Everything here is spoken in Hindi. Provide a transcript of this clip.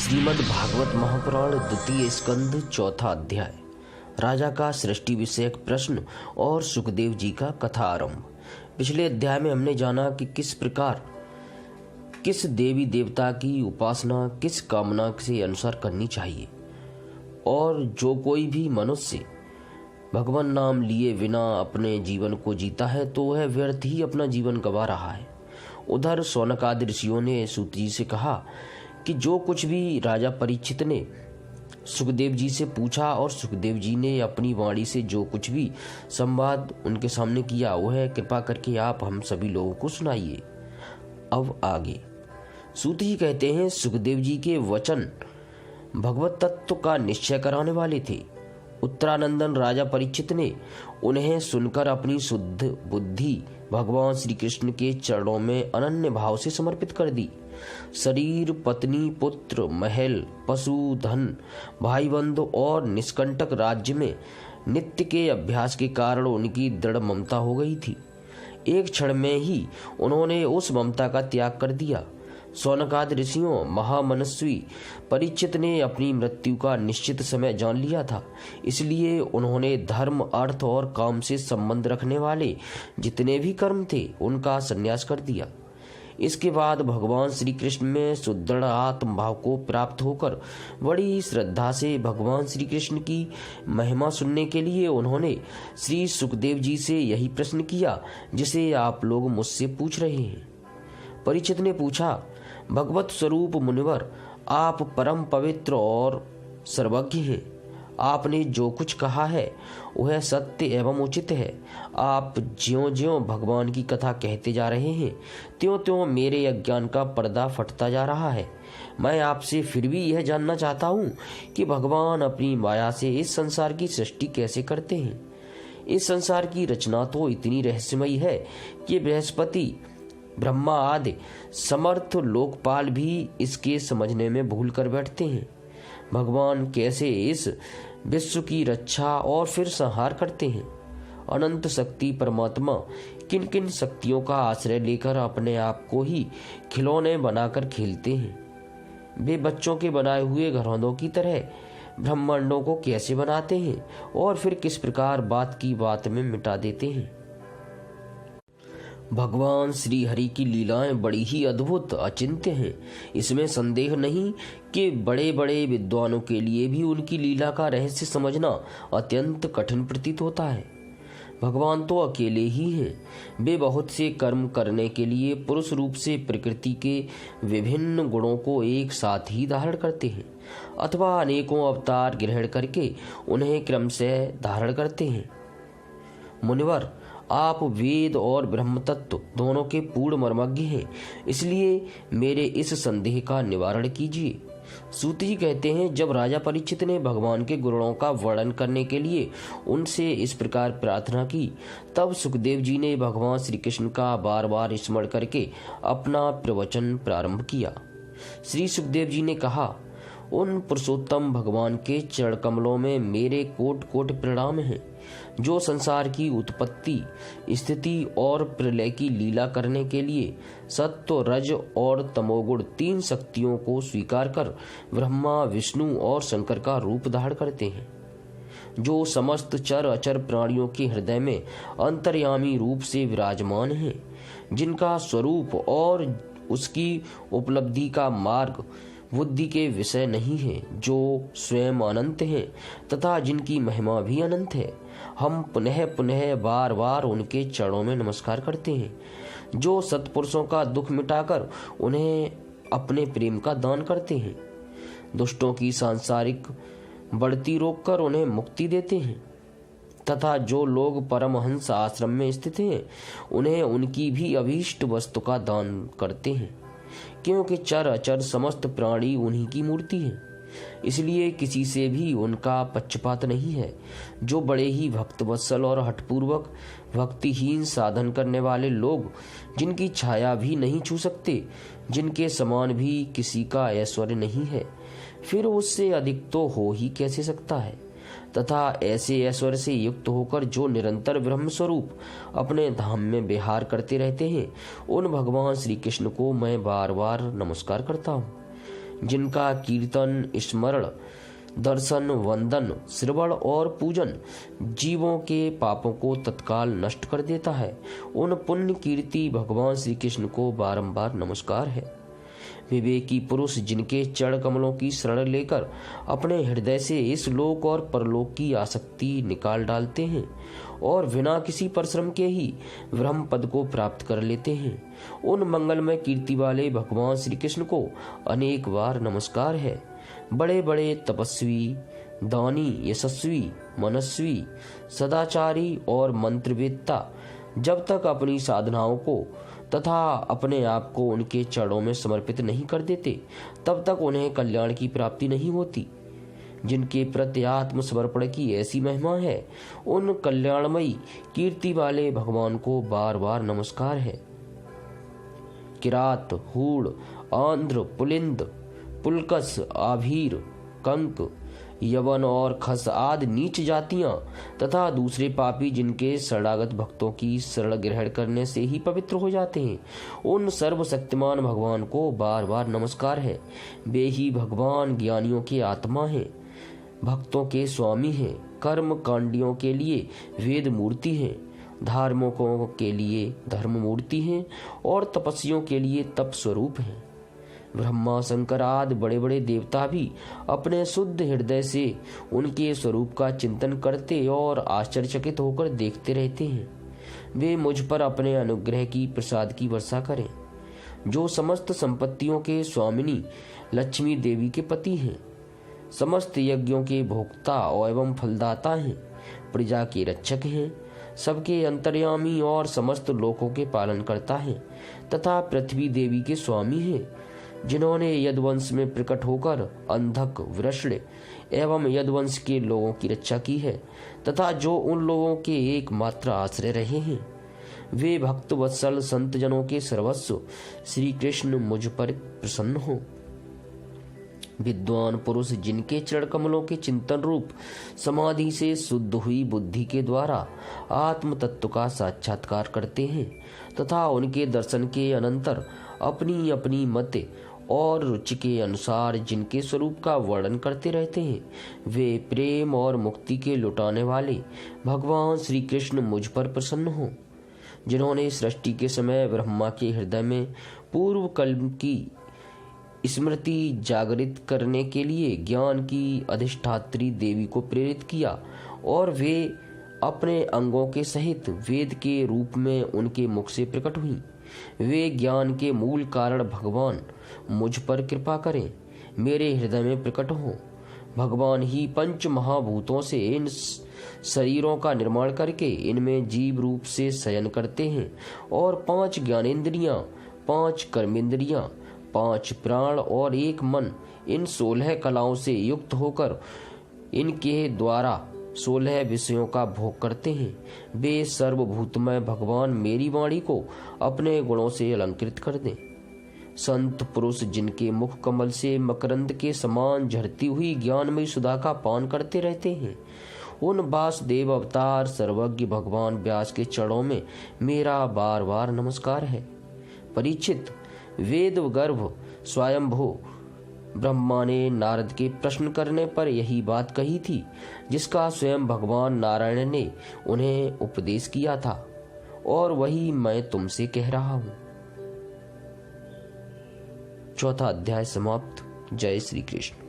श्रीमद् भागवत महापुराण द्वितीय स्कंध चौथा अध्याय। राजा का सृष्टि विषयक प्रश्न और सुखदेव जी का कथा आरंभ। पिछले अध्याय में हमने जाना कि किस प्रकार किस देवी देवता की उपासना किस कामना से अनुसार करनी चाहिए, और जो कोई भी मनुष्य भगवान नाम लिए बिना अपने जीवन को जीता है तो वह व्यर्थ ही अपना जीवन गंवा रहा है। उधर शौनकादि ऋषियों ने सूत जी से कहा कि जो कुछ भी राजा परीक्षित ने सुखदेव जी से पूछा और सुखदेव जी ने अपनी वाणी से जो कुछ भी संवाद उनके सामने किया वह कृपा करके आप हम सभी लोगों को सुनाइए। अब आगे सूत जी कहते हैं, सुखदेव जी के वचन भगवत तत्व का निश्चय कराने वाले थे। उत्तरानंदन राजा परीक्षित ने उन्हें सुनकर अपनी शुद्ध बुद्धि भगवान श्री कृष्ण के चरणों में अनन्य भाव से समर्पित कर दी। शरीर, पत्नी, पुत्र, महल, पशु, धन, भाई बंधु और निष्कंटक राज्य में नित्य के अभ्यास के कारण उनकी दृढ़ ममता हो गई थी। एक क्षण में ही उन्होंने उस ममता का त्याग कर दिया। शौनकादि ऋषियों महामनस्वी परीक्षित ने अपनी मृत्यु का निश्चित समय जान लिया था, इसलिए उन्होंने धर्म, अर्थ और काम से संबंध रखने वाले जितने भी कर्म थे उनका संन्यास कर दिया। इसके बाद भगवान श्री कृष्ण में सुदृढ़ आत्म भाव को प्राप्त होकर बड़ी श्रद्धा से भगवान श्री कृष्ण की महिमा सुनने के लिए उन्होंने श्री सुखदेव जी से यही प्रश्न किया जिसे आप लोग मुझसे पूछ रहे हैं। परीक्षित ने पूछा, भगवत स्वरूप मुनिवर, आप परम पवित्र और सर्वज्ञ हैं। आपने जो कुछ कहा है वह सत्य एवं उचित है। आप ज्यों ज्यों भगवान की कथा कहते जा रहे हैं त्यों त्यों मेरे अज्ञान का पर्दा फटता जा रहा है। मैं आपसे फिर भी यह जानना चाहता हूँ कि भगवान अपनी माया से इस संसार की सृष्टि कैसे करते हैं। इस संसार की रचना तो इतनी रहस्यमयी है कि बृहस्पति, ब्रह्मा आदि समर्थ लोकपाल भी इसके समझने में भूल कर बैठते हैं। भगवान कैसे इस विश्व की रक्षा और फिर संहार करते हैं। अनंत शक्ति परमात्मा किन किन शक्तियों का आश्रय लेकर अपने आप को ही खिलौने बनाकर खेलते हैं। वे बच्चों के बनाए हुए घरौंदों की तरह ब्रह्मांडों को कैसे बनाते हैं और फिर किस प्रकार बात की बात में मिटा देते हैं। भगवान श्री हरि की लीलाएं बड़ी ही अद्भुत अचिंत्य हैं। इसमें संदेह नहीं कि बड़े बड़े विद्वानों के लिए भी उनकी लीला का रहस्य समझना अत्यंत कठिन प्रतीत होता है। भगवान तो अकेले ही हैं। वे बहुत से कर्म करने के लिए पुरुष रूप से प्रकृति के विभिन्न गुणों को एक साथ ही धारण करते हैं अथवा अनेकों अवतार ग्रहण करके उन्हें क्रम से धारण करते हैं। मुनिवर, आप वेद और ब्रह्म तत्व दोनों के पूर्ण मर्मज्ञ हैं, इसलिए मेरे इस संदेह का निवारण कीजिए। सूत जी कहते हैं, जब राजा परीक्षित ने भगवान के गुणों का वर्णन करने के लिए उनसे इस प्रकार प्रार्थना की, तब सुखदेव जी ने भगवान श्री कृष्ण का बार बार स्मरण करके अपना प्रवचन प्रारंभ किया। श्री सुखदेव जी ने कहा, उन पुरुषोत्तम भगवान के चरण कमलों में मेरे कोट कोट प्रणाम हैं, जो संसार की उत्पत्ति, स्थिति और प्रलय की लीला करने के लिए सत्व, रज और तमोगुण तीन शक्तियों को स्वीकार कर ब्रह्मा, विष्णु और शंकर का रूप धारण करते हैं, जो समस्त चर अचर प्राणियों के हृदय में अंतर्यामी रूप से विराजमान हैं, जिनका स्वरूप और उसकी उपलब्धि का मार्ग बुद्धि के विषय नहीं है, जो स्वयं अनंत हैं तथा जिनकी महिमा भी अनंत है। हम पुनः पुनः बार बार उनके चरणों में नमस्कार करते हैं, जो सत्पुरुषों का दुख मिटाकर उन्हें अपने प्रेम का दान करते हैं, दुष्टों की सांसारिक बढ़ती रोककर उन्हें मुक्ति देते हैं तथा जो लोग परमहंस आश्रम में स्थित हैं उन्हें उनकी भी अभीष्ट वस्तु का दान करते हैं, क्योंकि चर अचर समस्त प्राणी उन्हीं की मूर्ति है। इसलिए किसी से भी उनका पक्षपात नहीं है। जो बड़े ही भक्तवत्सल और हठपूर्वक भक्तिहीन साधन करने वाले लोग जिनकी छाया भी नहीं छू सकते, जिनके समान भी किसी का ऐश्वर्य नहीं है, फिर उससे अधिक तो हो ही कैसे सकता है। तथा ऐसे ऐश्वर्य से युक्त होकर जो निरंतर ब्रह्म स्वरूप अपने धाम में विहार करते रहते हैं, उन भगवान श्री कृष्ण को मैं बार बार नमस्कार करता हूँ। जिनका कीर्तन, स्मरण, दर्शन, वंदन, श्रवण और पूजन जीवों के पापों को तत्काल नष्ट कर देता है, उन पुण्य कीर्ति भगवान श्री कृष्ण को बारंबार नमस्कार है। विवेकी पुरुष जिनके चरण कमलों की शरण लेकर अपने हृदय से इस लोक और परलोक की आसक्ति निकाल डालते हैं और बिना किसी परिश्रम के ही ब्रह्म पद को प्राप्त कर लेते हैं, उन मंगलमय कीर्ति वाले भगवान श्री कृष्ण को अनेक बार नमस्कार है। बड़े बड़े तपस्वी, दानी, यशस्वी, मनस्वी, सदाचारी और मंत्रवेत्ता जब तक अपनी साधनाओं को तथा अपने आप को उनके चरणों में समर्पित नहीं कर देते, तब तक उन्हें कल्याण की प्राप्ति नहीं होती। जिनके प्रति आत्म समर्पण की ऐसी महिमा है, उन कल्याणमयी कीर्ति वाले भगवान को बार बार नमस्कार है। किरात, हूण, आंध्र, पुलिंद, पुलकस, आभीर, कंक, यवन और खस आदि नीच जातियां तथा दूसरे पापी जिनके शरणागत भक्तों की शरण ग्रहण करने से ही पवित्र हो जाते हैं, उन सर्वशक्तिमान भगवान को बार बार नमस्कार है। वे ही भगवान ज्ञानियों के आत्मा हैं, भक्तों के स्वामी हैं, कर्म कांडियों के लिए वेद मूर्ति हैं, धार्मिकों के लिए धर्म मूर्ति हैं और तपस्वियों के लिए तप स्वरूप हैं। ब्रह्मा, शंकर आदि बड़े बड़े देवता भी अपने शुद्ध हृदय से उनके स्वरूप का चिंतन करते और आश्चर्यचकित होकर देखते रहते हैं। वे मुझ पर अपने अनुग्रह की प्रसाद की वर्षा करें, जो समस्त संपत्तियों के स्वामिनी लक्ष्मी देवी के पति हैं, समस्त यज्ञों के भोक्ता एवं फलदाता हैं, प्रजा के रक्षक हैं, सबके अंतर्यामी और समस्त लोकों के पालन करता है तथा पृथ्वी देवी के स्वामी हैं, जिन्होंने यदुवंश में प्रकट होकर अंधक, वृषण एवं यदुवंश के लोगों की रक्षा की है तथा जो उन लोगों के एकमात्र आश्रय रहे हैं। वे भक्त वत्सल संत जनों के सर्वस्व श्री कृष्ण मुझ पर प्रसन्न हो। विद्वान पुरुष जिनके चरण कमलों के चिंतन रूप समाधि से शुद्ध हुई बुद्धि के द्वारा आत्म तत्व का साक्षात्कार करते हैं तथा उनके दर्शन के अनंतर अपनी अपनी मत और रुचि के अनुसार जिनके स्वरूप का वर्णन करते रहते हैं, वे प्रेम और मुक्ति के लुटाने वाले भगवान श्री कृष्ण मुझ पर प्रसन्न हो। जिन्होंने सृष्टि के समय ब्रह्मा के हृदय में पूर्व कल्प की स्मृति जागृत करने के लिए ज्ञान की अधिष्ठात्री देवी को प्रेरित किया और वे अपने अंगों के सहित वेद के रूप में उनके मुख से प्रकट हुई। वे ज्ञान के मूल कारण भगवान मुझ पर कृपा करें, मेरे हृदय में प्रकट हो। भगवान ही पंच महाभूतों से इन शरीरों का निर्माण करके इनमें जीव रूप से शयन करते हैं और 5 ज्ञानेंद्रियां, 5 कर्मेंद्रियां, 5 प्राण और 1 मन इन 16 कलाओं से युक्त होकर इनके द्वारा 16 विषयों का भोग करते हैं। वे सर्वभूतमय भगवान मेरी वाणी को अपने गुणों से अलंकृत कर दें। संत पुरुष जिनके मुख कमल से मकरंद के समान झरती हुई ज्ञानमयी सुधा का पान करते रहते हैं, उन वासुदेव अवतार सर्वज्ञ भगवान व्यास के चरणों में मेरा बार बार नमस्कार है। परीक्षित, वेद गर्भ स्वयंभू ब्रह्मा ने नारद के प्रश्न करने पर यही बात कही थी जिसका स्वयं भगवान नारायण ने उन्हें उपदेश किया था और वही मैं तुमसे कह रहा हूं। 4था अध्याय समाप्त। जय श्री कृष्ण।